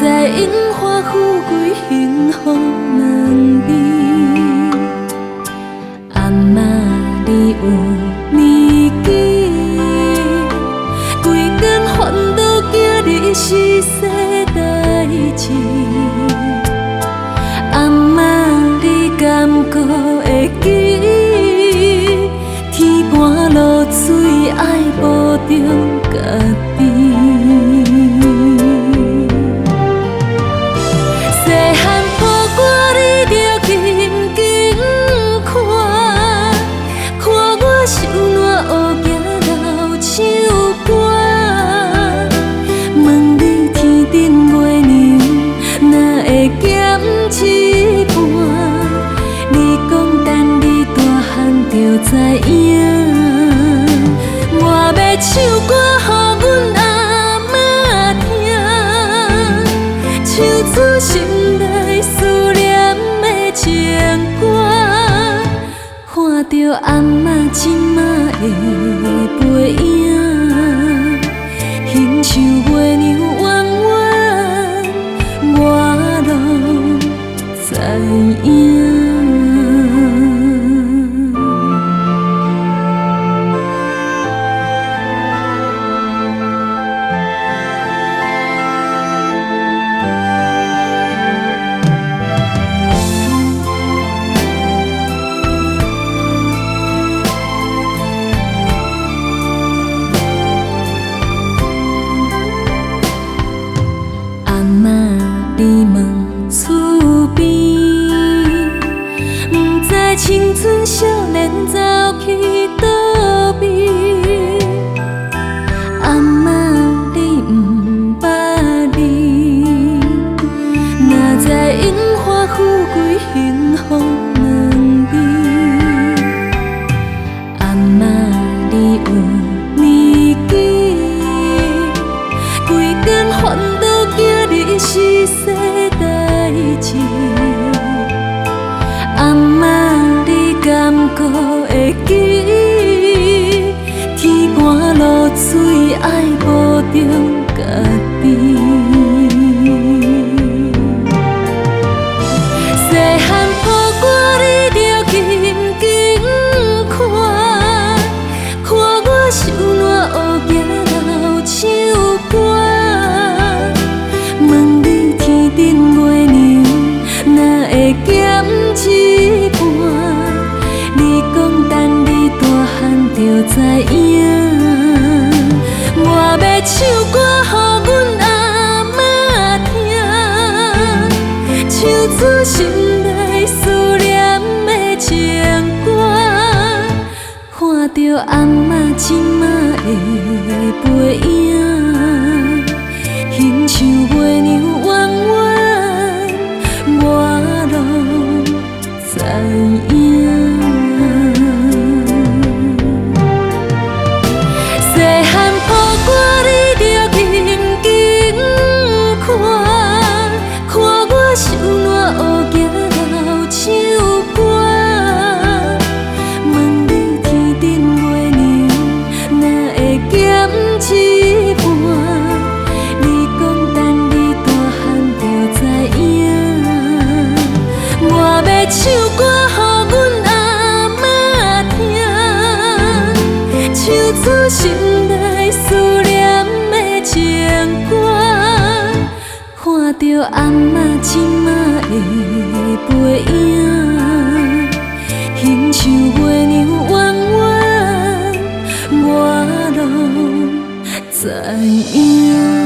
知因花富贵幸福两字，阿嬷你有年纪，规天烦恼惊你是世代志。阿嬷你敢搁会记？天寒露水爱保重家己。就知影，我要唱歌予阮阿嬷听，唱出心内思念的情歌。看着阿嬷今仔的背影，欣像月娘弯弯，我拢知影。你问厝边，不知青春少年走去倒位。阿嬷你不捌你，哪知因花富贵幸福两字。阿嬷你有年纪，规天烦恼惊你是世代志。阿嬷你敢搁会记？天寒露水爱保重家己。细汉抱我你着紧紧看，看我受烂学行老唱歌。问你天顶月娘哪会减一半？你讲等你大汉就知影。我要唱歌予阮阿嬷听，唱出心内思念的情歌。看着阿嬷今仔的背影，欣像月娘弯弯，我拢知影。细汉抱我你着紧紧看，看我受烂学行老唱歌。问你天顶月娘哪会减一半？你讲等你大汉就知影。我要唱歌予阮阿嬷听，唱出心内思念的情歌。看着阿嬷今仔的背影，欣像月娘弯弯，我拢知影。